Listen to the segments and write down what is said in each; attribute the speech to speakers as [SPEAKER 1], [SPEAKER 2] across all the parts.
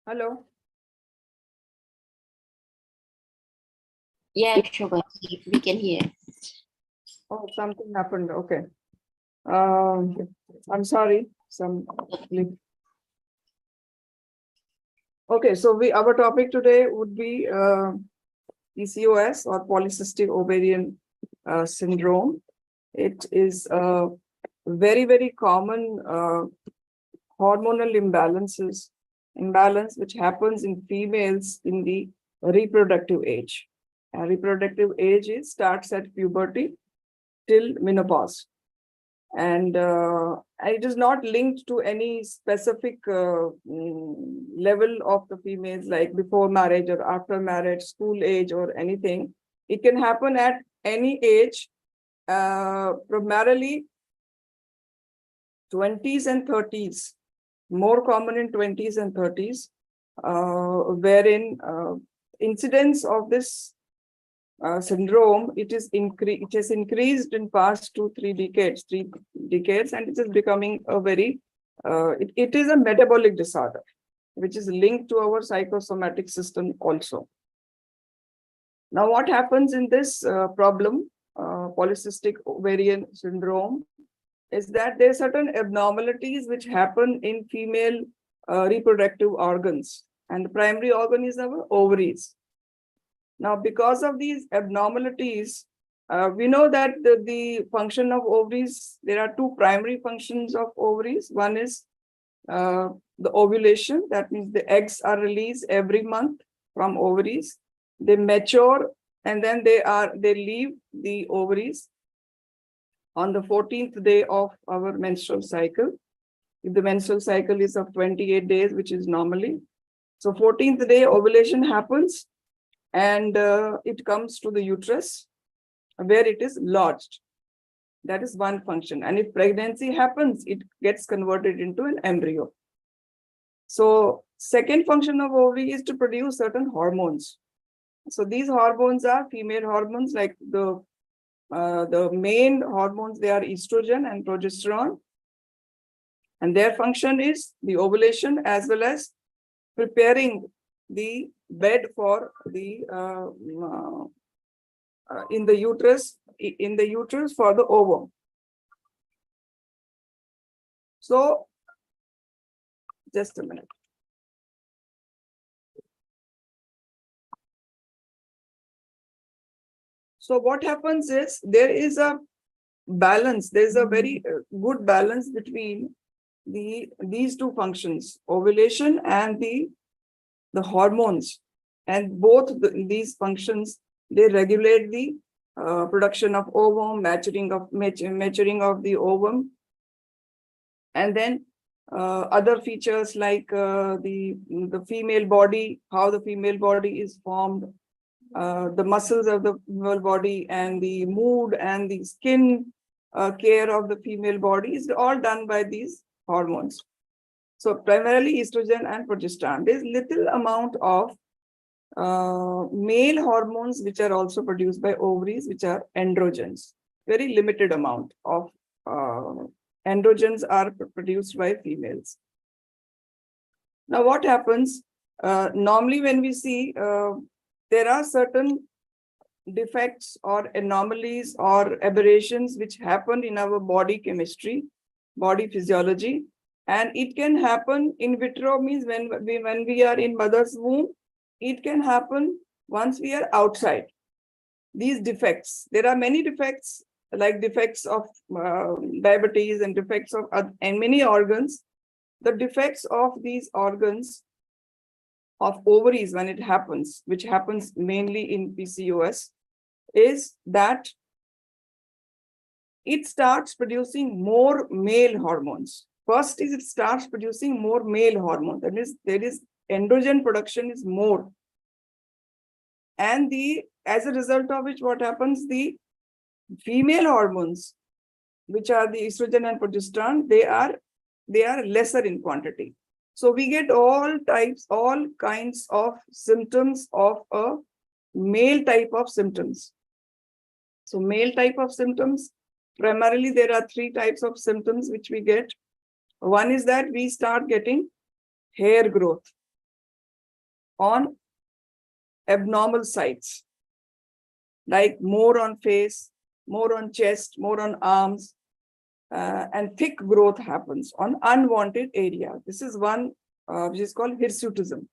[SPEAKER 1] Hello.
[SPEAKER 2] Yeah, Shobha, we can hear.
[SPEAKER 1] Oh, something happened. Okay. I'm sorry. Okay, so our topic today would be PCOS or polycystic ovarian syndrome. It is a very common hormonal imbalance which happens in females in the reproductive age. Reproductive age starts at puberty till menopause. And it is not linked to any specific level of the females, like before marriage or after marriage, school age or anything. It can happen at any age, primarily 20s and 30s, more common in 20s and 30s, wherein incidence of this syndrome, it has increased in past 3 decades, and it is becoming a very it is a metabolic disorder which is linked to our psychosomatic system also. Now, what happens in this problem, polycystic ovarian syndrome, is that there are certain abnormalities which happen in female reproductive organs, and the primary organ is our ovaries. Now, because of these abnormalities, we know that the function of ovaries, there are two primary functions of ovaries. One is the ovulation, that means the eggs are released every month from ovaries. They mature and then they leave the ovaries on the 14th day of our menstrual cycle. If the menstrual cycle is of 28 days, which is normally. So 14th day ovulation happens, and it comes to the uterus where it is lodged. That is one function. And if pregnancy happens, it gets converted into an embryo. So second function of ovary is to produce certain hormones. So these hormones are female hormones, like the main hormones, they are estrogen and progesterone. And their function is the ovulation as well as preparing the bed for the in the uterus for the ovum. So just a minute. So what happens is there is a balance. There's a very good balance between these two functions, ovulation and the hormones, and both these functions, they regulate the production of ovum, maturing of the ovum, and then other features like the female body, how the female body is formed, the muscles of the female body, and the mood and the skin care of the female body is all done by these hormones. So primarily estrogen and progesterone. There's little amount of male hormones which are also produced by ovaries, which are androgens. Very limited amount of androgens are produced by females. Now, what happens? Normally, when we see there are certain defects or anomalies or aberrations which happen in our body chemistry, body physiology, and it can happen in vitro, means when we are in mother's womb. It can happen once we are outside. These defects, there are many defects, like defects of diabetes and defects of and many organs. The defects of these organs of ovaries, when it happens, which happens mainly in PCOS, is that it starts producing more male hormones. First is it starts producing more male hormones. That is, there is androgen production is more. And as a result of which, what happens, the female hormones, which are the estrogen and progesterone, they are lesser in quantity. So we get all kinds of symptoms of a male type of symptoms. So male type of symptoms, primarily there are 3 types of symptoms which we get. One is that we start getting hair growth. on abnormal sites, like more on face, more on chest, more on arms, and thick growth happens on unwanted area. This is one which is called hirsutism.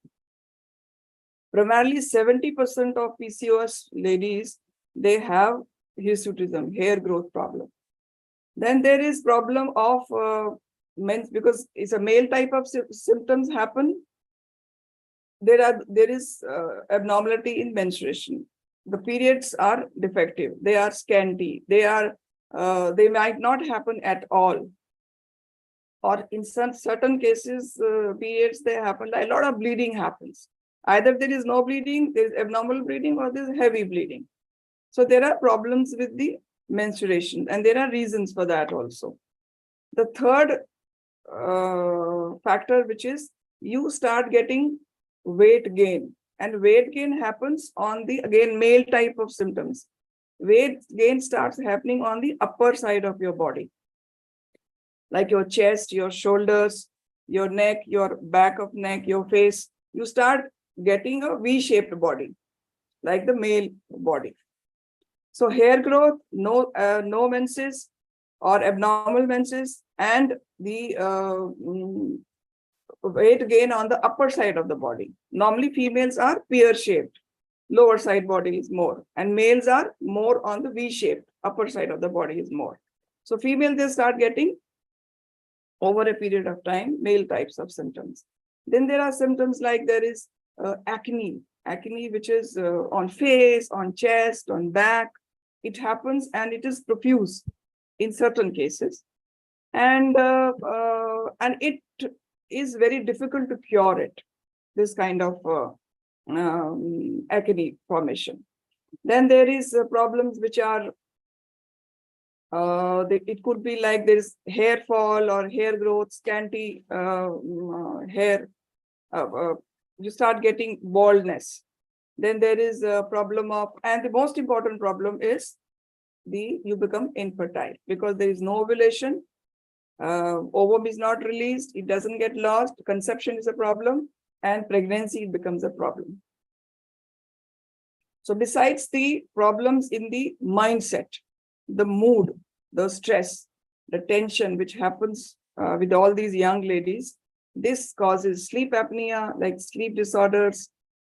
[SPEAKER 1] Primarily 70% of PCOS ladies, they have hirsutism, hair growth problem. Then there is problem of men, because it's a male type of symptoms happen. There is abnormality in menstruation. The periods are defective. They are scanty. They might not happen at all. Or in some certain cases, periods they happen. A lot of bleeding happens. Either there is no bleeding, there is abnormal bleeding, or there is heavy bleeding. So there are problems with the menstruation, and there are reasons for that also. The third factor, which is you start getting weight gain, and weight gain happens on the, again, male type of symptoms. Weight gain starts happening on the upper side of your body, like your chest, your shoulders, your neck, your back of neck, your face. You start getting a V-shaped body, like the male body. So hair growth, no menses or abnormal menses, and the weight gain on the upper side of the body. Normally females are pear-shaped, lower side body is more, and males are more on the V-shaped, upper side of the body is more. So female, they start getting, over a period of time, male types of symptoms. Then there are symptoms like there is acne, which is on face, on chest, on back. It happens and it is profuse in certain cases. And it is very difficult to cure it, this kind of acne formation. Then there is problems which are, it could be like there is hair fall or hair growth, scanty hair. You start getting baldness. Then there is a problem of, and the most important problem is you become infertile because there is no ovulation. Ovum is not released, it doesn't get lost, conception is a problem, and pregnancy becomes a problem. So besides the problems in the mindset, the mood, the stress, the tension which happens with all these young ladies, this causes sleep apnea, like sleep disorders,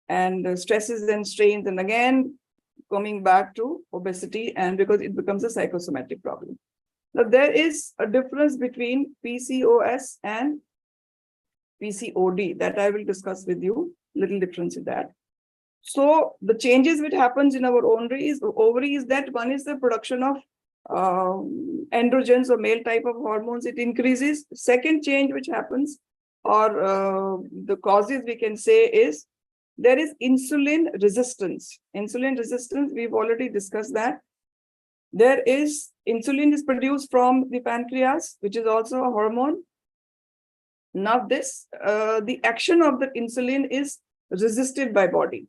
[SPEAKER 1] and stresses and strains, and again coming back to obesity, and because it becomes a psychosomatic problem. Now there is a difference between PCOS and PCOD that I will discuss with you, little difference in that. So the changes which happens in our ovary is that one is the production of androgens or male type of hormones, it increases. Second change which happens, or the causes we can say, is there is insulin resistance. Insulin resistance, we've already discussed that. There is insulin is produced from the pancreas, which is also a hormone. Now this, the action of the insulin is resisted by body.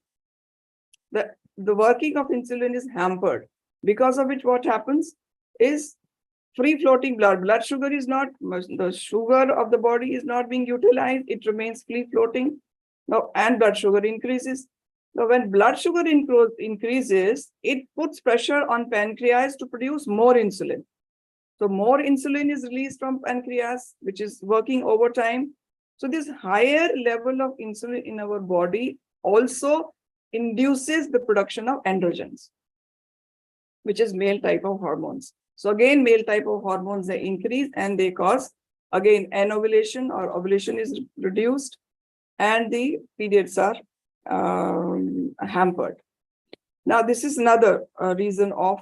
[SPEAKER 1] The working of insulin is hampered, because of which what happens is free floating blood sugar is not, the sugar of the body is not being utilized, it remains free floating. Now, and blood sugar increases. Now, when blood sugar increases, it puts pressure on pancreas to produce more insulin. So more insulin is released from pancreas, which is working overtime. So this higher level of insulin in our body also induces the production of androgens, which is male type of hormones. So again, male type of hormones, they increase and they cause, again, anovulation, or ovulation is reduced, and the periods are hampered. Now, this is another reason of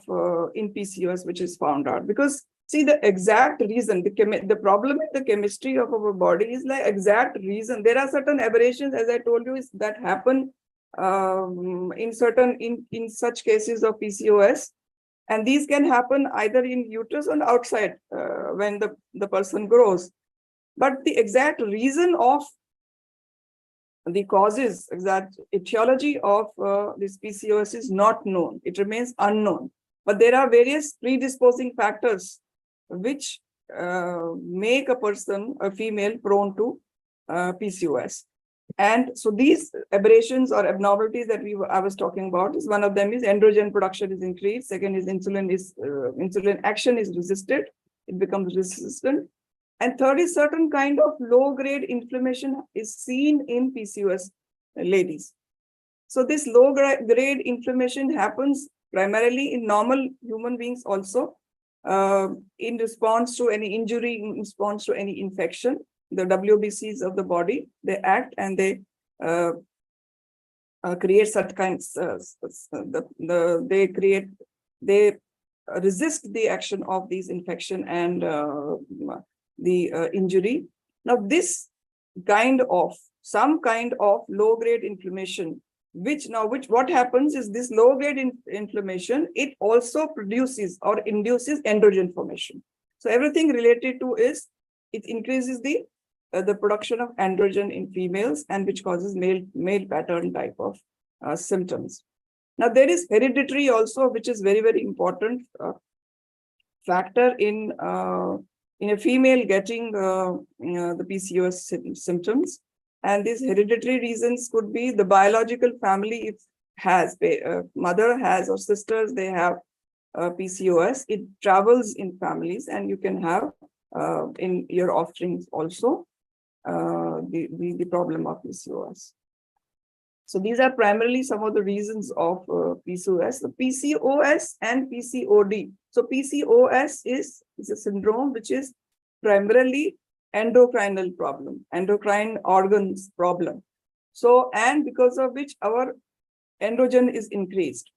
[SPEAKER 1] in PCOS which is found out, because see, the exact reason, the problem with the chemistry of our body is like exact reason. There are certain aberrations, as I told you, is that happen in such cases of PCOS, and these can happen either in uterus or outside when the person grows. But the exact reason of the causes, exact etiology of this PCOS is not known. It remains unknown. But there are various predisposing factors which make a person, a female, prone to PCOS. And so these aberrations or abnormalities that I was talking about is one of them is androgen production is increased. Second is insulin action is resisted. It becomes resistant. And third is certain kind of low grade inflammation is seen in PCOS ladies. So this low grade inflammation happens primarily in normal human beings also in response to any injury, in response to any infection. The WBCs of the body, they act and they create such kinds, they resist the action of these infection and the injury. Now this some kind of low grade inflammation, what happens is this low grade inflammation, it also produces or induces androgen formation. So everything related to is, it increases the production of androgen in females, and which causes male pattern type of symptoms. Now there is hereditary also, which is very, very important factor in a female getting the PCOS symptoms. And these hereditary reasons could be the biological family, if mother has or sisters, they have PCOS, it travels in families, and you can have in your offsprings also the problem of PCOS. So these are primarily some of the reasons of PCOS. The PCOS and PCOD. So PCOS is a syndrome which is primarily endocrinal problem, endocrine organs problem. So, and because of which our androgen is increased.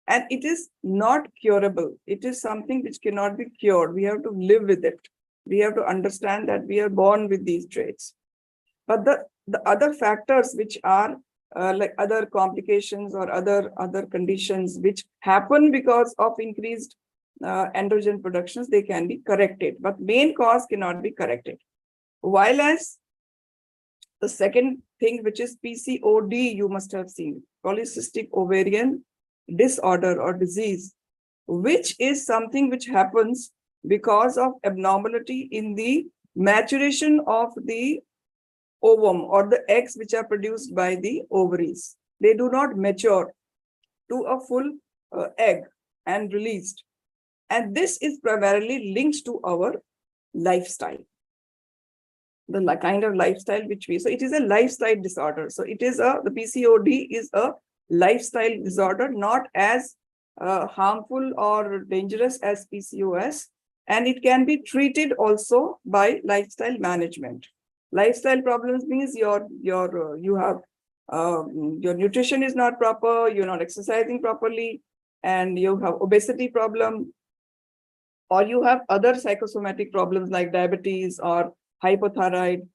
[SPEAKER 1] And it is not curable. It is something which cannot be cured. We have to live with it. We have to understand that we are born with these traits. But the other factors which are like other complications or other conditions which happen because of increased androgen productions, they can be corrected. But main cause cannot be corrected. While as the second thing, which is PCOD, you must have seen, polycystic ovarian disorder or disease, which is something which happens because of abnormality in the maturation of the ovum or the eggs which are produced by the ovaries. They do not mature to a full egg and released. And this is primarily linked to our lifestyle. The kind of lifestyle which so it is a lifestyle disorder. So it is the PCOD is a lifestyle disorder, not as harmful or dangerous as PCOS. And it can be treated also by lifestyle management. Lifestyle problems means your nutrition is not proper, you're not exercising properly, and you have obesity problem, or you have other psychosomatic problems like diabetes or hypothyroid,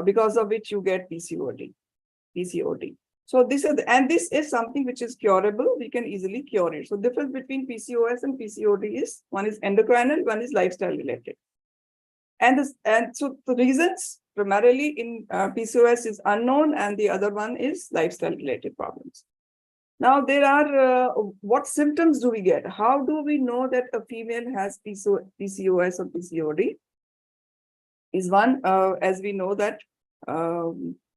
[SPEAKER 1] because of which you get PCOD. So this is something which is curable. We can easily cure it. So the difference between PCOS and PCOD is one is endocrinal, one is lifestyle related. And so the reasons primarily in PCOS is unknown, and the other one is lifestyle related problems. Now there are what symptoms do we get? How do we know that a female has PCOS or PCOD? Is one, as we know that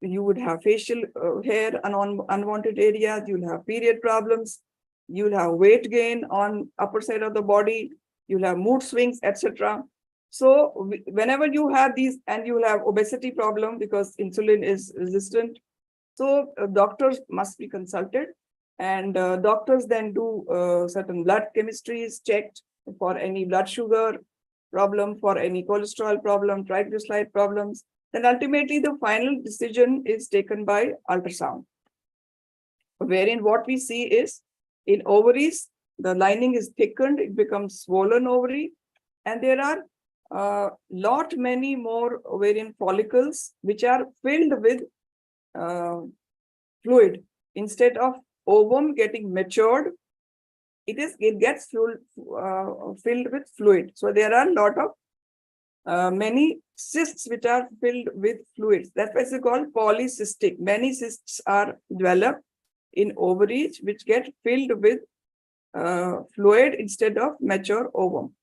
[SPEAKER 1] you would have facial hair and unwanted areas, you'll have period problems, you'll have weight gain on upper side of the body, you'll have mood swings, etc. So whenever you have these, and you will have obesity problem because insulin is resistant, so doctors must be consulted, and doctors then do certain blood chemistries checked for any blood sugar problem, for any cholesterol problem, triglyceride problems. Then ultimately the final decision is taken by ultrasound, wherein what we see is in ovaries, the lining is thickened, it becomes swollen ovary, and there are many more ovarian follicles which are filled with fluid. Instead of ovum getting matured, it gets filled with fluid. So there are a lot of many cysts which are filled with fluids. That's why it's called polycystic. Many cysts are developed in ovaries which get filled with fluid instead of mature ovum.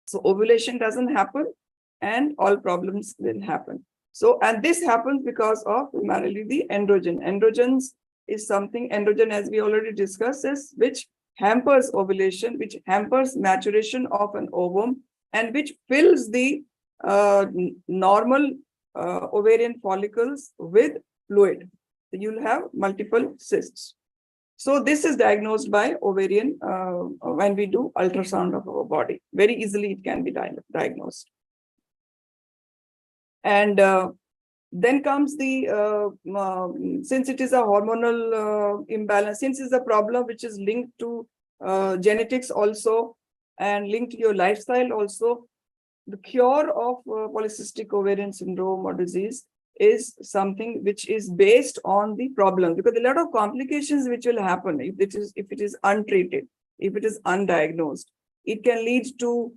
[SPEAKER 1] So ovulation doesn't happen, and all problems will happen. So, and this happens because of primarily the androgen. Androgens is something, androgen, as we already discussed, is which hampers ovulation, which hampers maturation of an ovum, and which fills the normal ovarian follicles with fluid. So you'll have multiple cysts. So this is diagnosed by ovarian when we do ultrasound of our body. Very easily it can be diagnosed. And then comes the, since it is a hormonal imbalance, since it's a problem which is linked to genetics also and linked to your lifestyle also, the cure of polycystic ovarian syndrome or disease is something which is based on the problem, because a lot of complications which will happen if it is untreated, if it is undiagnosed. It can lead to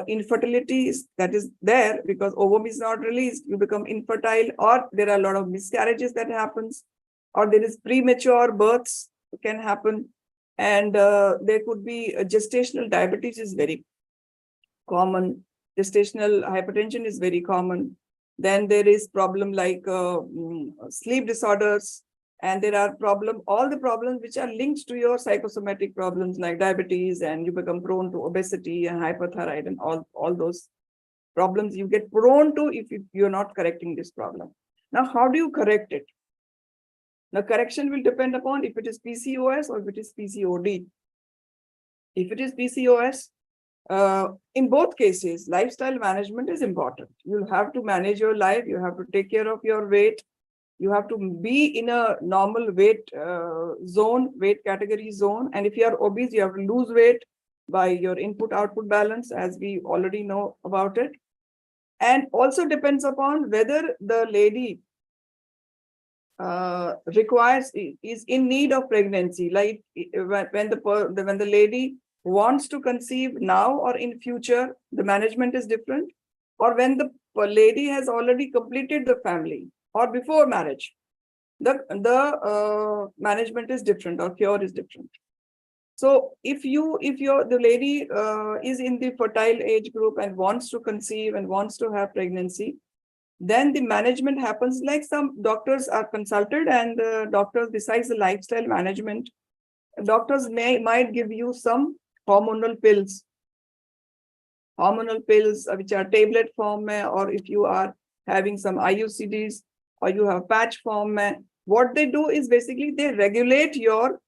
[SPEAKER 1] infertility that is there because ovum is not released, you become infertile, or there are a lot of miscarriages that happens, or there is premature births can happen, and there could be gestational diabetes is very common, gestational hypertension is very common. Then there is problem like sleep disorders, and there are all the problems which are linked to your psychosomatic problems like diabetes, and you become prone to obesity and hyperthyroid and all those problems you get prone to if you're not correcting this problem. Now, how do you correct it? The correction will depend upon if it is PCOS or if it is PCOD. If it is PCOS, in both cases, lifestyle management is important. You'll have to manage your life. You have to take care of your weight. You have to be in a normal weight zone, weight category zone. And if you are obese, you have to lose weight by your input-output balance, as we already know about it. And also depends upon whether the lady is in need of pregnancy. Like when the lady wants to conceive now or in future, the management is different. Or when the lady has already completed the family or before marriage, the management is different or cure is different. So if the lady is in the fertile age group and wants to conceive and wants to have pregnancy, then the management happens like some doctors are consulted, and the doctors, besides the lifestyle management, doctors might give you some hormonal pills which are tablet form, or if you are having some IUCDs or you have patch form. What they do is basically they regulate your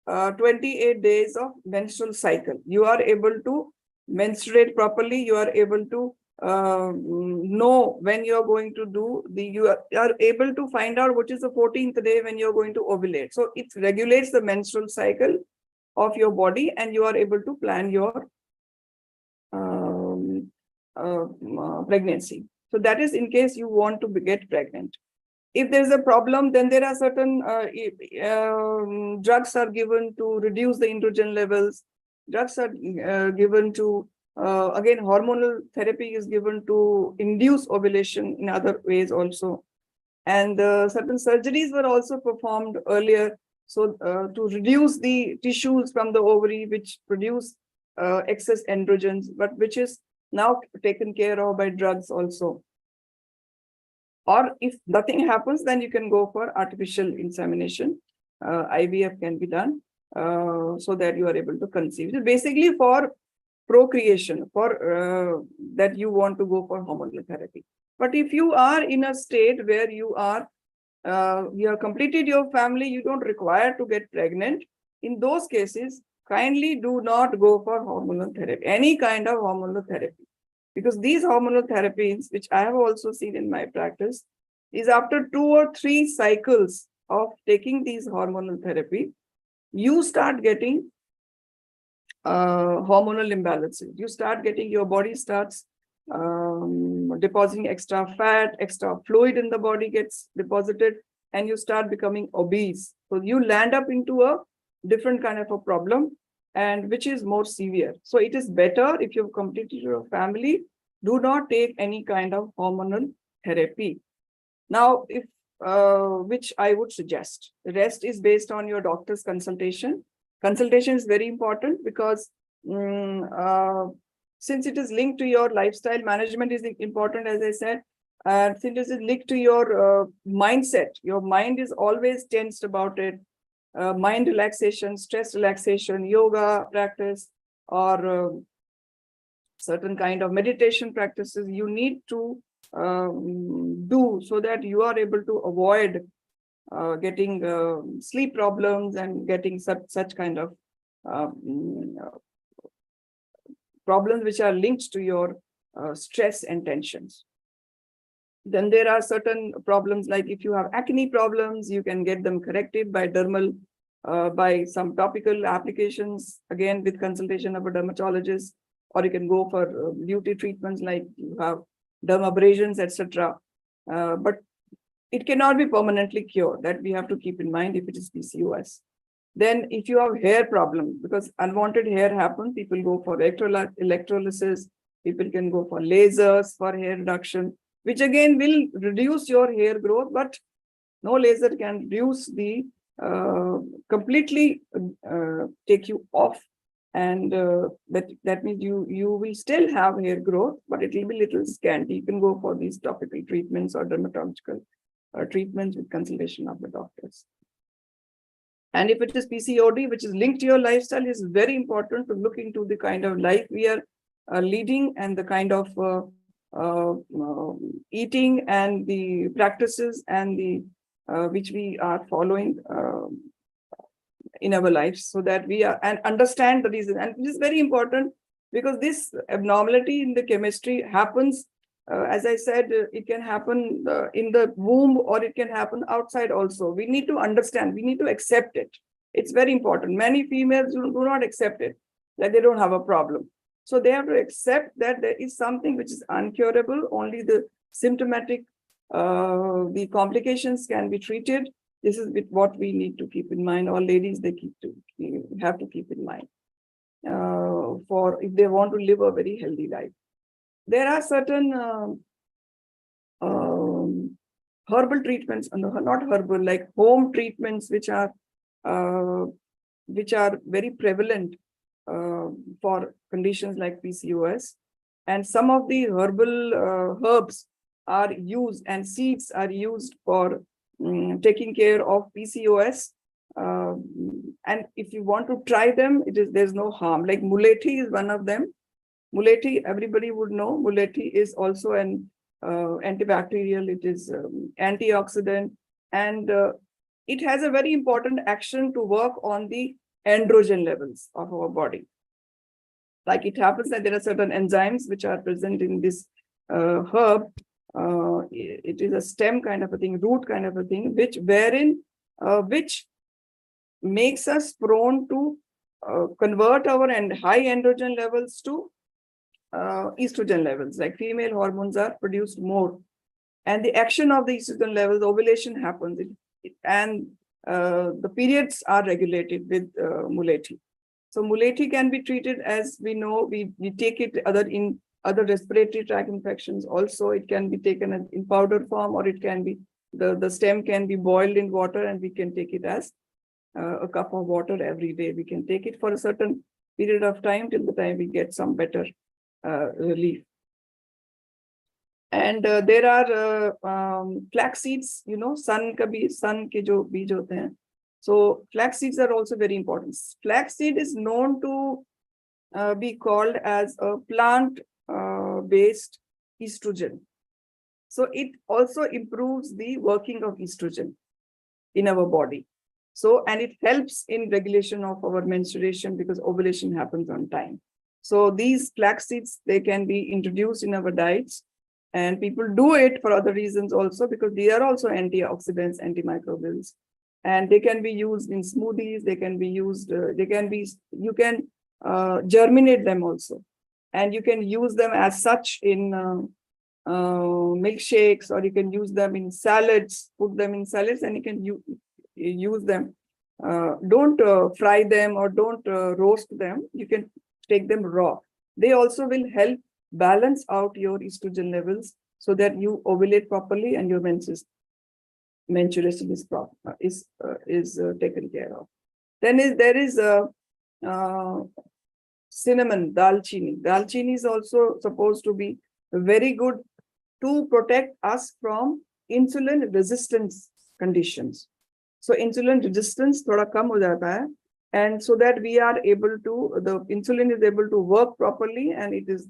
[SPEAKER 1] 28 days of menstrual cycle. You are able to menstruate properly. You are able to know when you are going to do you are able to find out which is the 14th day when you're going to ovulate. So it regulates the menstrual cycle of your body, and you are able to plan your pregnancy. So that is in case you want to get pregnant. If there's a problem, then there are certain drugs are given to reduce the androgen levels. Drugs are given to, again, hormonal therapy is given to induce ovulation in other ways also. And certain surgeries were also performed earlier, so to reduce the tissues from the ovary which produce excess androgens, but which is now taken care of by drugs also. Or if nothing happens, then you can go for artificial insemination. IVF can be done so that you are able to conceive. So basically for procreation, for that you want to go for hormonal therapy. But if you are in a state where you have completed your family, you don't require to get pregnant, in those cases, kindly do not go for hormonal therapy, any kind of hormonal therapy. Because these hormonal therapies, which I have also seen in my practice, is after 2 or 3 cycles of taking these hormonal therapy, you start getting hormonal imbalances. You start getting, your body starts depositing extra fat, extra fluid in the body gets deposited, and you start becoming obese. So you land up into a different kind of a problem, and which is more severe. So it is better, if you've completed your family, do not take any kind of hormonal therapy. Now, if which I would suggest, the rest is based on your doctor's consultation. Consultation is very important because since it is linked to your lifestyle management is important, as I said, And since it is linked to your mindset, your mind is always tensed about it. Mind relaxation, stress relaxation, yoga practice, or certain kind of meditation practices you need to do so that you are able to avoid getting sleep problems and getting such kind of problems which are linked to your stress and tensions. Then there are certain problems like if you have acne problems, you can get them corrected by dermal, by some topical applications, again with consultation of a dermatologist, or you can go for beauty treatments like you have dermabrasions, etc. But it cannot be permanently cured. That we have to keep in mind if it is PCOS. Then if you have hair problem, because unwanted hair happens, people go for electrolysis, people can go for lasers for hair reduction, which again will reduce your hair growth, but no laser can reduce the completely take you off. And that means you will still have hair growth, but it will be little scanty. You can go for these topical treatments or dermatological treatments with consultation of the doctors. And if it is PCOD, which is linked to your lifestyle, is very important to look into the kind of life we are leading and the kind of eating and the practices and the which we are following in our lives, so that we are and understand the reason. And it is very important because this abnormality in the chemistry happens. As I said, it can happen in the womb or it can happen outside also. We need to understand, we need to accept it. It's very important. Many females do not accept it, that they don't have a problem. So they have to accept that there is something which is uncurable, only the symptomatic, the complications can be treated. This is what we need to keep in mind. All ladies, they have to keep in mind for if they want to live a very healthy life. There are certain herbal treatments, not herbal, like home treatments, which are very prevalent for conditions like PCOS. And some of the herbal herbs are used and seeds are used for taking care of PCOS. And if you want to try them, there's no harm. Like mulethi is one of them. Mulethi, everybody would know. Mulethi is also an antibacterial. It is antioxidant, and it has a very important action to work on the androgen levels of our body. Like it happens that there are certain enzymes which are present in this herb. It is a stem kind of a thing, root kind of a thing, which makes us prone to convert our high androgen levels to estrogen levels. Like female hormones are produced more, and the action of the estrogen levels, ovulation happens, and the periods are regulated with mulethi. So mulethi can be treated, as we know, we take it in other respiratory tract infections. Also, it can be taken in powder form, or it can be the stem can be boiled in water, and we can take it as a cup of water every day. We can take it for a certain period of time till the time we get some better relief. And there are flax seeds, sun ke jo beej hote hain. So flax seeds are also very important. Flax seed is known to be called as a plant-based estrogen. So it also improves the working of estrogen in our body. So, and it helps in regulation of our menstruation because ovulation happens on time. So these flax seeds, they can be introduced in our diets, and people do it for other reasons also, because they are also antioxidants, antimicrobials, and they can be used in smoothies. They can be used, you can germinate them also, and you can use them as such in milkshakes, or you can use them in salads, put them in salads, and you can use them. Don't fry them or don't roast them. You can take them raw. They also will help balance out your estrogen levels so that you ovulate properly and your menstruation is taken care of. Then there is cinnamon, dalchini. Dalchini is also supposed to be very good to protect us from insulin resistance conditions. So insulin resistance thoda kam ho jata hai, and so that we are able to, the insulin is able to work properly, and it is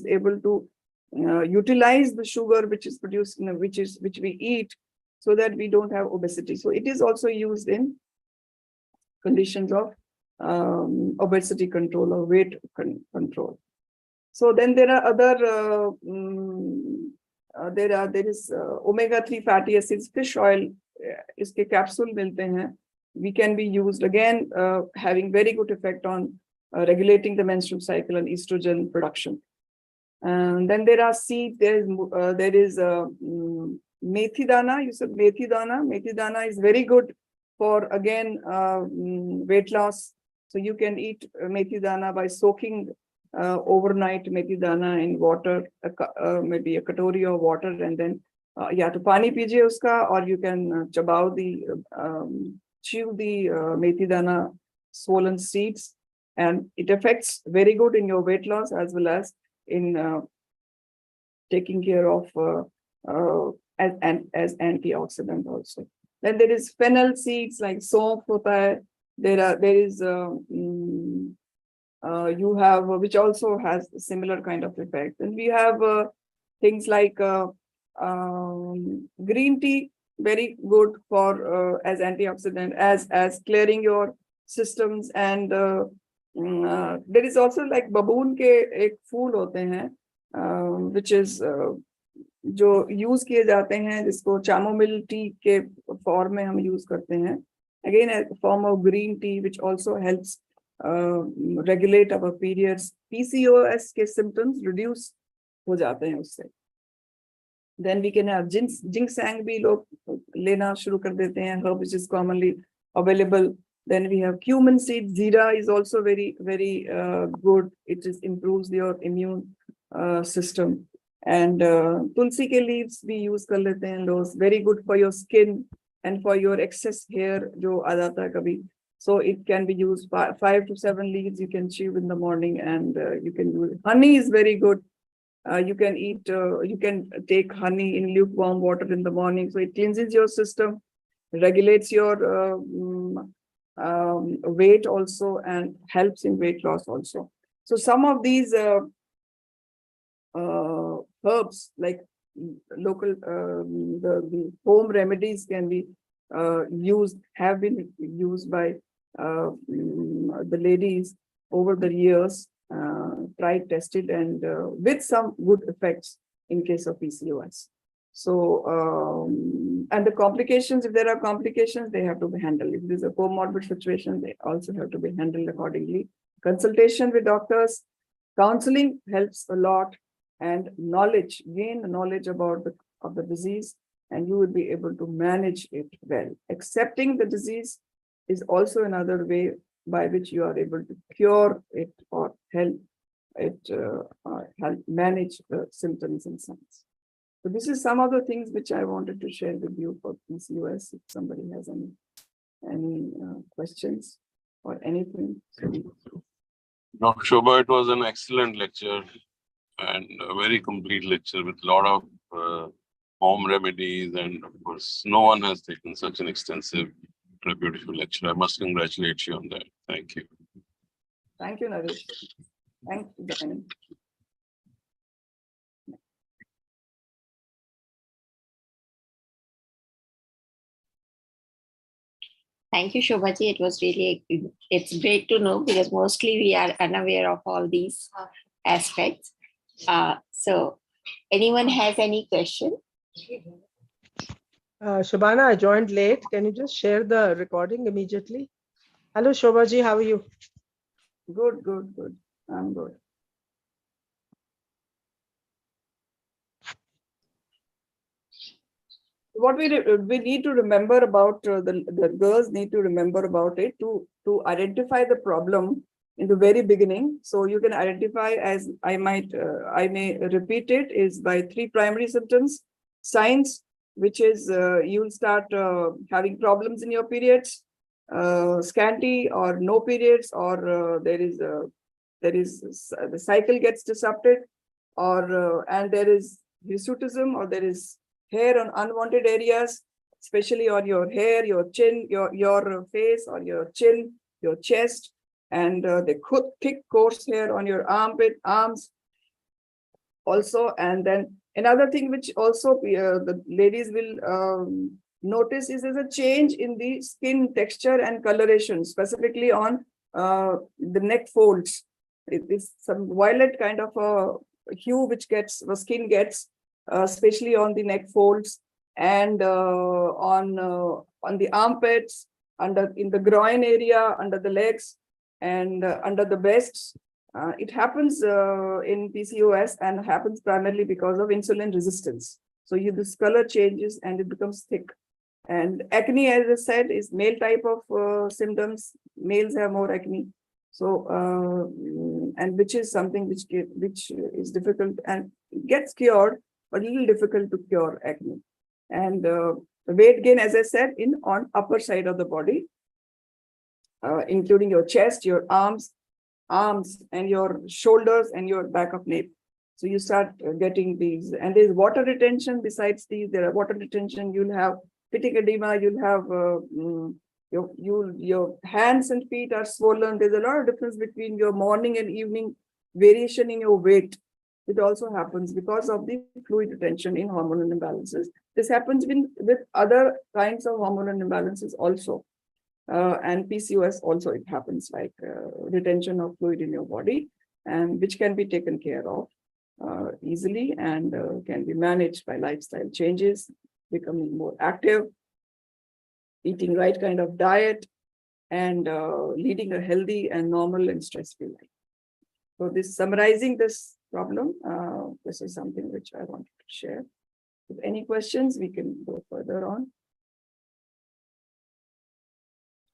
[SPEAKER 1] able to utilize the sugar which is produced, which we eat, so that we don't have obesity. So it is also used in conditions of obesity control or weight control. So then there are other there is omega-3 fatty acids, fish oil, iske capsule milte hain. We can be used again, having very good effect on regulating the menstrual cycle and estrogen production. And then there are seeds. There is methi dana. You said methi dana. Methi dana is very good for, again, weight loss. So you can eat methi dana by soaking overnight methi dana in water, maybe a katori of water, and then या तो पानी पीजिए उसका, or you can chew the methi dana swollen seeds, and it affects very good in your weight loss as well as in taking care of as antioxidant also. Then there is fennel seeds like saunf hota hai. There is you have which also has a similar kind of effect. And we have things like green tea, very good for as antioxidant, as clearing your systems. And there is also like baboon ke ek फूल होते हैं which is जो use किए जाते हैं, जिसको chamomile T के form में हम यूज करते हैं, again a form of green tea which also helps regulate our periods. PCOS के symptoms reduce हो जाते हैं उससे. Then we can have ginseng भी लोग लेना शुरू कर देते हैं, herb which is commonly available. Then we have cumin seed. Zira is also very good. It just improves your immune system. And tulsi ke leaves we use कर लेते हैं those, very good for your skin and for your excess hair जो आ जाता है कभी. So it can be used 5 to 7 leaves you can chew in the morning, and you can use it. Honey is very good. You can eat, you can take honey in lukewarm water in the morning. So it cleanses your system, regulates your weight also, and helps in weight loss also. So some of these herbs, like local, the home remedies can be have been used by the ladies over the years, tried, tested, and with some good effects in case of PCOS. So, and the complications, if there are complications, they have to be handled. If there's a comorbid situation, they also have to be handled accordingly. Consultation with doctors, counseling helps a lot, and knowledge, gain knowledge about the disease, and you will be able to manage it well. Accepting the disease is also another way by which you are able to cure it or help it help manage the symptoms and signs. So this is some of the things which I wanted to share with you for PCOS. If somebody has any questions or anything.
[SPEAKER 3] Dr. Shobha, it was an excellent lecture and a very complete lecture with a lot of home remedies, and of course, no one has taken such an extensive and a beautiful lecture. I must congratulate you on that. Thank you.
[SPEAKER 1] Thank you, Naresh. Thank you, Diane.
[SPEAKER 2] Thank you, Shobhaji. It was really, it's great to know, because mostly we are unaware of all these aspects. So anyone has any question?
[SPEAKER 4] Shabana, I joined late. Can you just share the recording immediately? Hello, Shobhaji, how are you?
[SPEAKER 1] Good. I'm good. What we need to remember about the girls need to remember about it to identify the problem in the very beginning. So you can identify, as I may repeat it, is by 3 primary symptoms. Signs, which is you'll start having problems in your periods, scanty or no periods, or the cycle gets disrupted, or and there is hirsutism or there is hair on unwanted areas, especially on your hair, your chin, your face or your chin, your chest, and the thick coarse hair on your armpit, arms also. And then another thing which also the ladies will notice is there's a change in the skin texture and coloration, specifically on the neck folds. It is some violet kind of a hue which gets the skin gets, especially on the neck folds and on the armpits, in the groin area, under the legs, and under the breasts. It happens in PCOS and happens primarily because of insulin resistance. So this color changes and it becomes thick. And acne, as I said, is male type of symptoms. Males have more acne. So, and which is something which is difficult and gets cured, but a little difficult to cure acne. And weight gain, as I said, on upper side of the body, including your chest, your arms, and your shoulders and your back of neck. So you start getting these, and there's water retention. Besides these, there are water retention. You'll have pitting edema. You'll have your hands and feet are swollen. There's a lot of difference between your morning and evening variation in your weight. It also happens because of the fluid retention in hormonal imbalances. This happens with other kinds of hormonal imbalances also. And PCOS also, it happens like retention of fluid in your body, and which can be taken care of easily and can be managed by lifestyle changes, becoming more active, eating right kind of diet, and leading a healthy and normal and stress-free life. So summarizing this problem, this is something which I wanted to share. If any questions, we can go further on.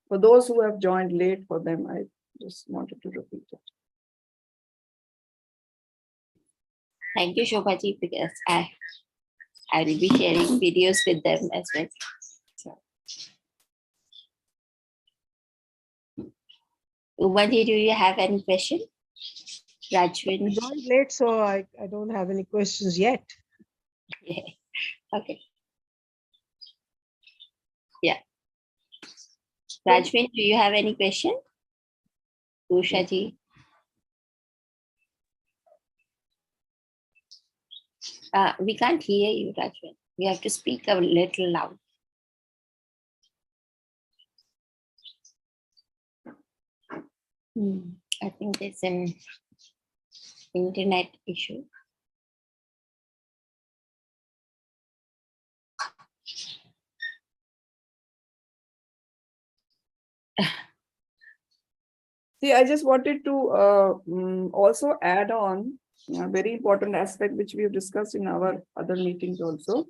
[SPEAKER 1] For those who have joined late, for them, I just wanted to repeat it.
[SPEAKER 2] Thank you, Shobhaji, because I will be sharing videos with them as well. So, Umaji, do you have any question?
[SPEAKER 4] I
[SPEAKER 2] Rajvin?
[SPEAKER 4] joined late, so I don't have any questions yet.
[SPEAKER 2] Yeah. Okay. Yeah. Rajvin, do you have any question? Ushaji? We can't hear you, Rajvin. You have to speak a little loud. I think there's an internet issue.
[SPEAKER 1] See, I just wanted to also add on a very important aspect which we have discussed in our other meetings also,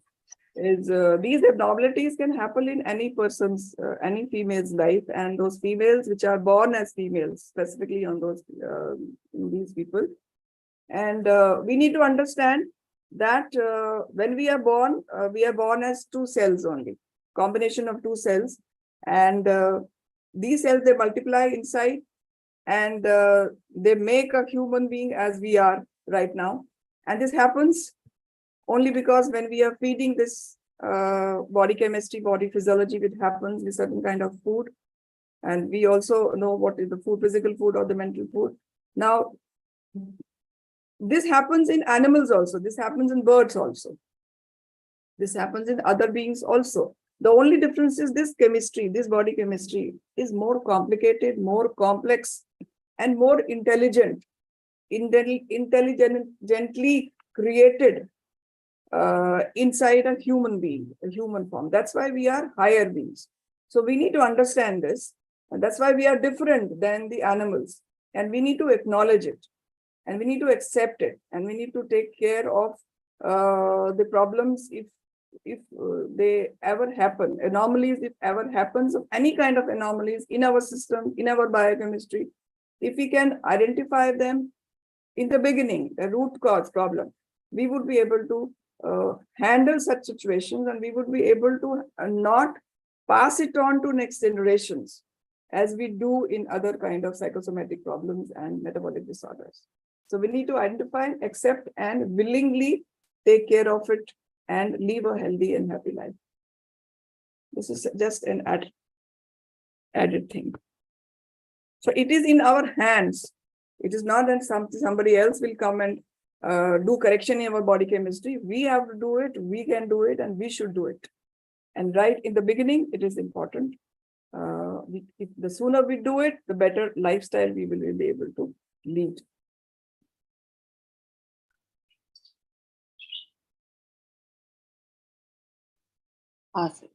[SPEAKER 1] is these abnormalities can happen in any person's, any female's life, and those females which are born as females, specifically on those these people. And we need to understand that when we are born as two cells only, combination of two cells, and these cells, they multiply inside, and they make a human being as we are right now. And this happens only because when we are feeding this body chemistry, body physiology, which happens with certain kind of food. And we also know what is the food, physical food or the mental food. Now, this happens in animals also. This happens in birds also. This happens in other beings also. The only difference is this chemistry, this body chemistry is more complicated, more complex, and more intelligently created inside a human being, a human form. That's why we are higher beings. So we need to understand this. And that's why we are different than the animals. And we need to acknowledge it. And we need to accept it. And we need to take care of the problems if they ever happen, anomalies if ever happens, of any kind of anomalies in our system, in our biochemistry. If we can identify them in the beginning, the root cause problem, we would be able to handle such situations, and we would be able to not pass it on to next generations as we do in other kind of psychosomatic problems and metabolic disorders. So we need to identify, accept, and willingly take care of it, and live a healthy and happy life. This is just an added thing. So it is in our hands. It is not that somebody else will come and do correction in our body chemistry. We have to do it, we can do it, and we should do it. And right in the beginning, it is important. The sooner we do it, the better lifestyle we will be able to lead.
[SPEAKER 2] Awesome.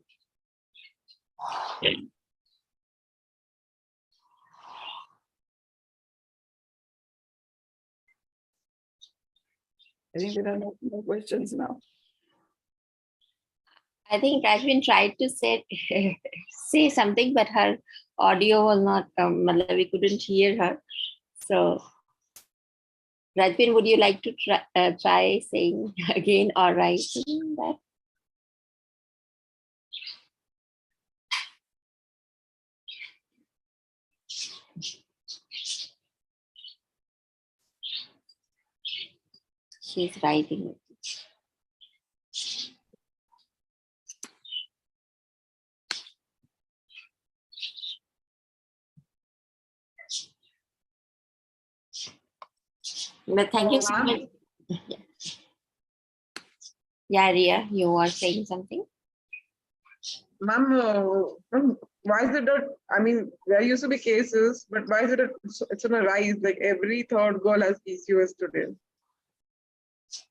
[SPEAKER 1] I think there are no questions now.
[SPEAKER 2] I think Rajvin tried to say say something, but her audio was not. We couldn't hear her. So, Rajvin, would you like to try saying again or writing that? She's writing it. But thank you so much. Yeah, Ria, you are saying something?
[SPEAKER 5] Ma'am, why is it that, I mean, there used to be cases, but why is it that it's on a rise? Like every third girl has PCOS today.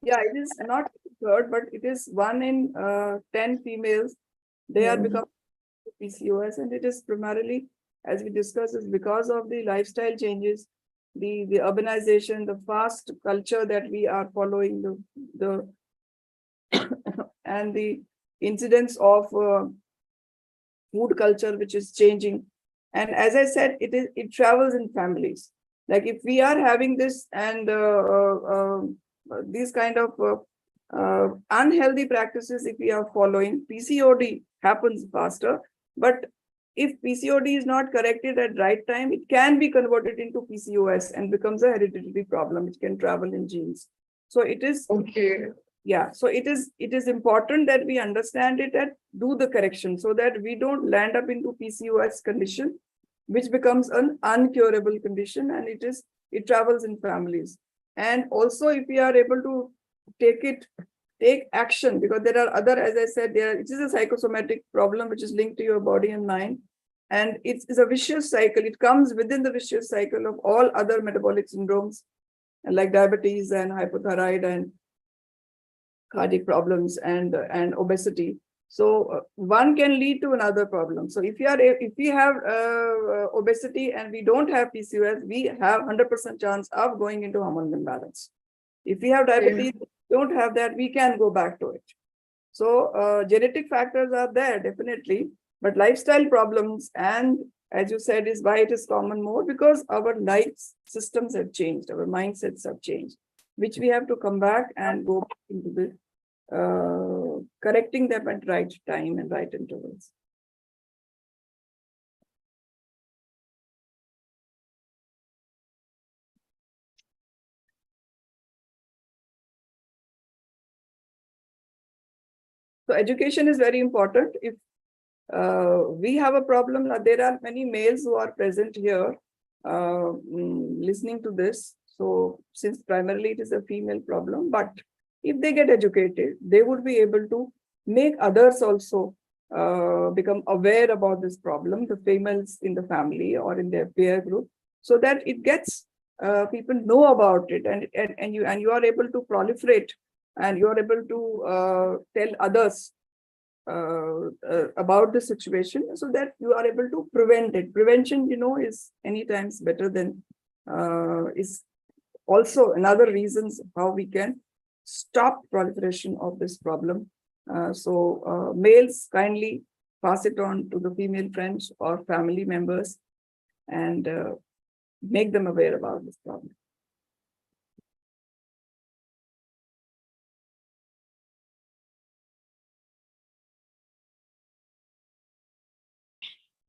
[SPEAKER 1] Yeah, it is not third, but it is 1 in 10 females. They are becoming PCOS, and it is primarily, as we discussed, is because of the lifestyle changes, the urbanization, the fast culture that we are following, the and the incidence of food culture which is changing. And as I said, it travels in families. Like if we are having this and these kind of unhealthy practices, if we are following, PCOD happens faster. But if PCOD is not corrected at right time, it can be converted into PCOS and becomes a hereditary problem. It can travel in genes. So it is
[SPEAKER 5] Okay.
[SPEAKER 1] yeah. So it is important that we understand it and do the correction so that we don't land up into PCOS condition, which becomes an uncurable condition, and it travels in families. And also, if we are able to take action, because there are other, as I said, it is a psychosomatic problem which is linked to your body and mind. And it's a vicious cycle. It comes within the vicious cycle of all other metabolic syndromes, like diabetes and hypothyroid and cardiac problems and obesity. So one can lead to another problem. So if we have obesity and we don't have PCOS, we have 100% chance of going into hormonal imbalance. If we have diabetes, don't have that, we can go back to it. So genetic factors are there definitely, but lifestyle problems, and as you said, is why it is common more, because our life systems have changed, our mindsets have changed, which we have to come back and go back into the correcting them at right time and right intervals. So education is very important. If we have a problem, there are many males who are present here listening to this. So since primarily it is a female problem, but if they get educated, they would be able to make others also become aware about this problem, the females in the family or in their peer group, so that it gets people know about it, and you are able to proliferate, and you are able to tell others about the situation, so that you are able to prevent it. Prevention, is many times better than is also another reasons how we can stop proliferation of this problem. So males, kindly pass it on to the female friends or family members and make them aware about this problem.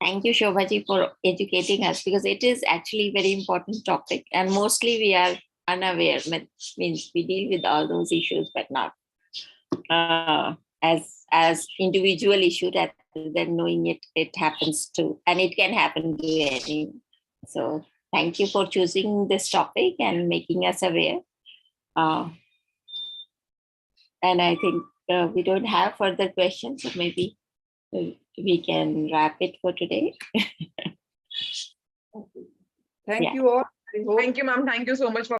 [SPEAKER 2] Thank you, Shobhaji, for educating us, because it is actually a very important topic, and mostly we are unaware. Means we deal with all those issues, but not as individual issue rather than knowing it happens to, and it can happen to anyone. So thank you for choosing this topic and making us aware. And I think we don't have further questions, so maybe we can wrap it for today.
[SPEAKER 1] Thank
[SPEAKER 2] Yeah.
[SPEAKER 1] you all. I hope
[SPEAKER 5] Thank you, ma'am. Thank you so much for